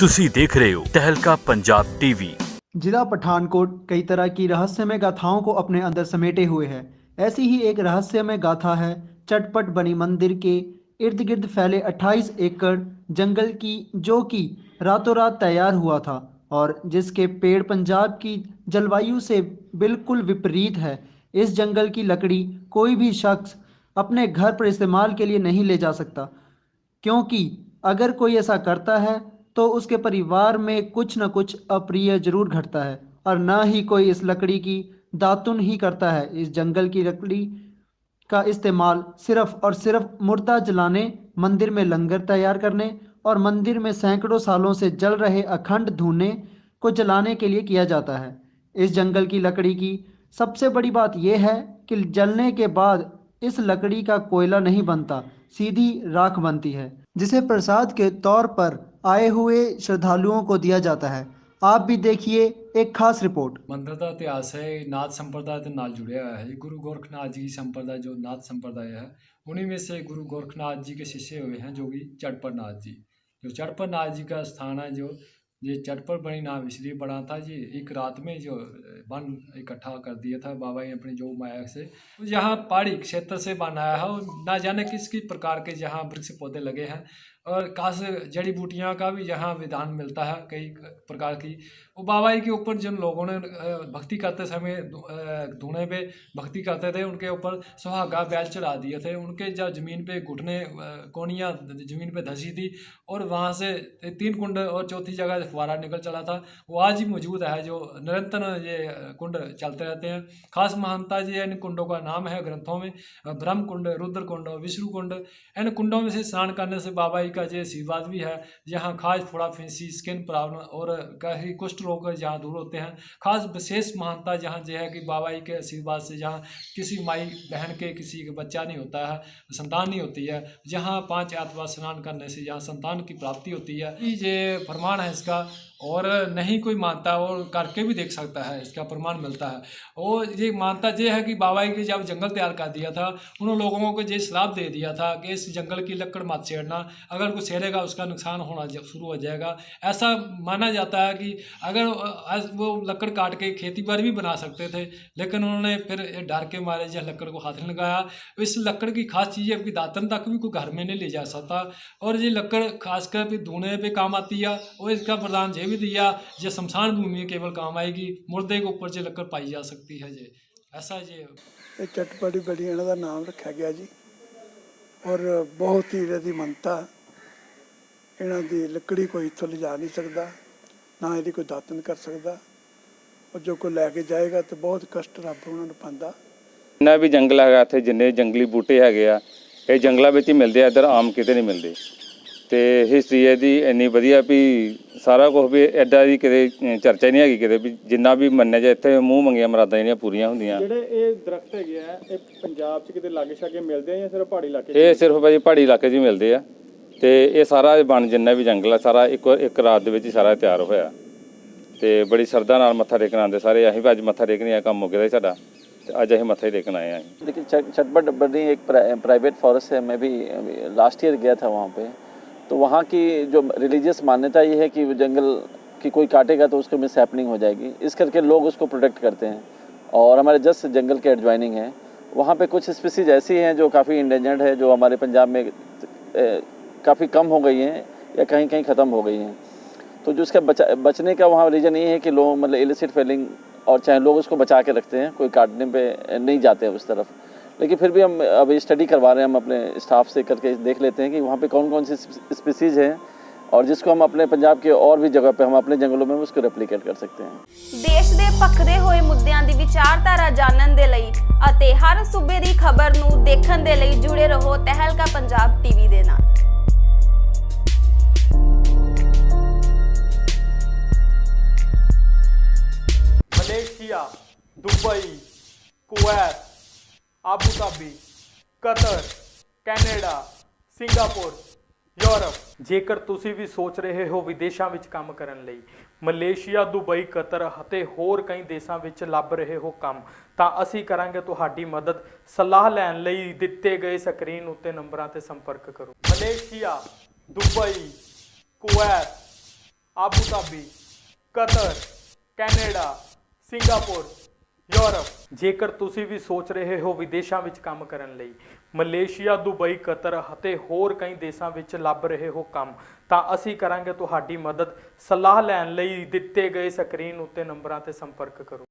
तुसी देख रहे हो तहलका पंजाब टीवी। जिला पठानकोट कई तरह की रहस्यमय गाथाओं को अपने अंदर समेटे हुए है। ऐसी ही एक रहस्यमय गाथा है चटपट बनी मंदिर के इर्द गिर्द फैले 28 एकड़ जंगल की, जो कि रातों रात तैयार हुआ था और जिसके पेड़ पंजाब की जलवायु से बिल्कुल विपरीत है। इस जंगल की लकड़ी कोई भी शख्स अपने घर पर इस्तेमाल के लिए नहीं ले जा सकता, क्योंकि अगर कोई ऐसा करता है तो उसके परिवार में कुछ न कुछ अप्रिय जरूर घटता है। और ना ही कोई इस लकड़ी की दातुन ही करता है। इस जंगल की लकड़ी का इस्तेमाल सिर्फ और सिर्फ मुर्दा जलाने, मंदिर में लंगर तैयार करने और मंदिर में सैकड़ों सालों से जल रहे अखंड धूने को जलाने के लिए किया जाता है। इस जंगल की लकड़ी की सबसे बड़ी बात यह है कि जलने के बाद इस लकड़ी का कोयला नहीं बनता, सीधी राख बनती है, जिसे प्रसाद के तौर पर आए हुए श्रद्धालुओं को दिया जाता है। आप भी देखिए एक खास रिपोर्ट। मंदिर का इतिहास है नाथ संप्रदाय के नाल जुड़िया हुआ है। गुरु गोरखनाथ जी की संप्रदाय जो नाथ संप्रदाय है, उन्हीं में से गुरु गोरखनाथ जी के शिष्य हुए हैं जोगी चटपर नाथ जी। जो चटपर नाथ जी का स्थान है, जो ये चटपर बनी नाम इसलिए बना था जी, एक रात में जो वन इकट्ठा कर दिया था बाबा ने अपनी जो माया से, यहाँ पहाड़ी क्षेत्र से बनाया है और ना जाने किस किस प्रकार के यहाँ वृक्ष पौधे लगे हैं और खास जड़ी बूटियाँ का भी यहाँ विधान मिलता है कई प्रकार की। वो बाबा जी के ऊपर जिन लोगों ने भक्ति करते समय धुने पे भक्ति करते थे, उनके ऊपर सुहागा बैल चढ़ा दिए थे। उनके जब जमीन पे घुटने कोनियाँ जमीन पे धसी थी और वहाँ से 3 कुंड और चौथी जगह फुहारा निकल चला था, वो आज ही मौजूद है। जो निरंतर ये कुंड चलते रहते हैं। खास महानता जी इन कुंडों का नाम है ग्रंथों में ब्रह्म कुंड, रुद्र कुंड और विष्णु कुंड। इन कुंडों में से स्नान करने से बाबा जी का जो आशीर्वाद भी है, यहाँ खाज फोड़ा फिंसी स्किन प्रॉब्लम और कहीं कुष्ठ रोग जहाँ दूर होते हैं। खास विशेष महानता जहाँ जो है कि बाबा जी के आशीर्वाद से जहाँ किसी माई बहन के किसी का बच्चा नहीं होता है, संतान नहीं होती है, जहाँ 5 एतवार स्नान करने से जहाँ संतान की प्राप्ति होती है, ये प्रमाण है इसका। और नहीं कोई मानता और करके भी देख सकता है, इसका प्रमाण मिलता है। और ये मानता ये है कि बाबा जी जब जंगल तैयार कर दिया था, उन लोगों को ये श्राप दे दिया था कि इस जंगल की लकड़ मत छेड़ना, अगर कोई छेड़ेगा उसका नुकसान होना शुरू हो जाएगा। ऐसा माना जाता है कि अगर वो लकड़ काट के खेती बाड़ी भी बना सकते थे, लेकिन उन्होंने फिर डर के मारे जो लकड़ को हाथ नहीं लगाया। इस लकड़ की खास चीज़ है कि दातन तक भी कोई घर में नहीं ले जा सकता और ये लकड़ खासकर भी धुने पे काम आती है। और इसका प्रदान ये भी दिया जो शमशान भूमि में केवल काम आएगी, मुर्दे के ऊपर जो लकड़ पाई जा सकती है। जी ऐसा ये चटपटी बड़ी इन्हों का नाम रखा गया जी। और बहुत ही इहदी मनता, इन्हों की लकड़ी कोई इतों ले जा नहीं सकता, ना यदि कोई दातन कर सकता, और जो कोई लैके जाएगा तो बहुत कष्ट रब उन्होंने पाता। जिन्ना भी जंगल है इत्थे, जिन्ने जंगली बूटे है ये जंगलों में ही मिलते, इधर आम किते नहीं मिलते। तो हिस्टरी इसकी इन्नी वधिया भी सारा कुछ भी एडा की किते चर्चा नहीं हैगी किते भी, जिन्ना भी मन्निया जाए इत्थे मूँह मंगिया मुरादां जिहड़ियां पूरीआं हुंदियां। ਜਿਹੜੇ ਇਹ ਦਰਖਤ ਹੈਗੇ ਆ ਇਹ ਪੰਜਾਬ 'ਚ ਕਿਤੇ ਲਾਗੇ ਛਾਗੇ ਮਿਲਦੇ ਆ ਜਾਂ ਸਿਰਫ ਪਹਾੜੀ ਇਲਾਕੇ 'ਚ? ਇਹ ਸਿਰਫ ਭਾਜੀ ਪਹਾੜੀ ਇਲਾਕੇ 'ਚ ਹੀ ਮਿਲਦੇ ਆ ਤੇ ਇਹ ਸਾਰਾ ਬਣ ਜਿੰਨਾ ਵੀ ਜੰਗਲ ਆ ਸਾਰਾ ਇੱਕ ਰਾਤ ਦੇ ਵਿੱਚ ਹੀ ਸਾਰਾ ਤਿਆਰ ਹੋਇਆ ਤੇ ਬੜੀ ਸ਼ਰਧਾ ਨਾਲ ਮੱਥਾ ਟੇਕਣ ਆਉਂਦੇ ਸਾਰੇ। ਅਸੀਂ ਵੀ ਅੱਜ ਮੱਥਾ ਟੇਕਣ ਆ, ਕੰਮ ਮੁੱਕ ਗਿਆ ਸਾਡਾ ਤੇ ਅੱਜ ਅਸੀਂ ਮੱਥਾ ਹੀ ਟੇਕਣ ਆਏ ਆ। देखिए चटपट बनी एक प्राइवेट फॉरेस्ट है, मैं भी लास्ट ईयर गया था वहाँ पे। तो वहाँ की जो रिलीजियस मान्यता ये है कि जंगल की कोई काटेगा तो उसको मिस हैपनिंग हो जाएगी, इस करके लोग उसको प्रोटेक्ट करते हैं। और हमारे जस्ट जंगल के एडजॉइनिंग है, वहाँ पे कुछ स्पीसीज ऐसी हैं जो काफ़ी इंडेंजर्ड है, जो हमारे पंजाब में काफ़ी कम हो गई हैं या कहीं कहीं ख़त्म हो गई हैं। तो जो इसका बचने का वहाँ रीज़न ये है कि लोग मतलब इलिसिट फेलिंग, और चाहे लोग उसको बचा के रखते हैं, कोई काटने पे नहीं जाते हैं उस तरफ। लेकिन फिर भी हम अभी स्टडी करवा रहे हैं, हम अपने स्टाफ से करके देख लेते हैं कि वहाँ पे कौन कौन सी स्पीसीज़ हैं और जिसको हम अपने पंजाब के और भी जगह पे हम अपने जंगलों में उसको रेप्लिकेट कर सकते हैं। देश ਦੇ ਭਖਦੇ ਹੋਏ ਮੁੱਦਿਆਂ ਦੀ ਵਿਚਾਰਧਾਰਾ ਜਾਣਨ ਦੇ ਲਈ ਅਤੇ ਹਰ ਸੂਬੇ ਦੀ ਖਬਰ ਨੂੰ ਦੇਖਣ ਦੇ ਲਈ ਜੁੜੇ ਰਹੋ ਤਹਿਲਕਾ ਪੰਜਾਬ ਟੀਵੀ ਦੇ ਨਾਲ। Malaysia, Dubai, Kuwait, Abu Dhabi, Qatar, Canada, Singapore, Europe. ਜੇਕਰ ਤੁਸੀਂ ਵੀ ਸੋਚ ਰਹੇ ਹੋ ਵਿਦੇਸ਼ਾਂ ਵਿੱਚ ਕੰਮ ਕਰਨ ਲਈ, ਮਲੇਸ਼ੀਆ, ਦੁਬਈ, ਕਤਰ ਅਤੇ ਹੋਰ ਕਈ ਦੇਸ਼ਾਂ ਵਿੱਚ ਲੱਭ ਰਹੇ ਹੋ ਕੰਮ, ਤਾਂ ਅਸੀਂ ਕਰਾਂਗੇ ਤੁਹਾਡੀ ਮਦਦ। ਸਲਾਹ ਲੈਣ ਲਈ ਦਿੱਤੇ ਗਏ ਸਕਰੀਨ ਉੱਤੇ ਨੰਬਰਾਂ ਤੇ ਸੰਪਰਕ ਕਰੋ। Malaysia, Dubai, Kuwait, Abu Dhabi, Qatar, Canada, Singapore, Europe. ਜੇਕਰ ਤੁਸੀਂ ਵੀ ਸੋਚ ਰਹੇ ਹੋ ਵਿਦੇਸ਼ਾਂ ਵਿੱਚ ਕੰਮ ਕਰਨ ਲਈ, ਮਲੇਸ਼ੀਆ, ਦੁਬਈ, ਕਤਰ ਅਤੇ ਹੋਰ ਕਈ ਦੇਸ਼ਾਂ ਵਿੱਚ ਲੱਭ ਰਹੇ ਹੋ ਕੰਮ, ਤਾਂ ਅਸੀਂ ਕਰਾਂਗੇ ਤੁਹਾਡੀ ਮਦਦ। ਸਲਾਹ ਲੈਣ ਲਈ ਦਿੱਤੇ ਗਏ ਸਕਰੀਨ ਉੱਤੇ ਨੰਬਰਾਂ ਤੇ ਸੰਪਰਕ ਕਰੋ।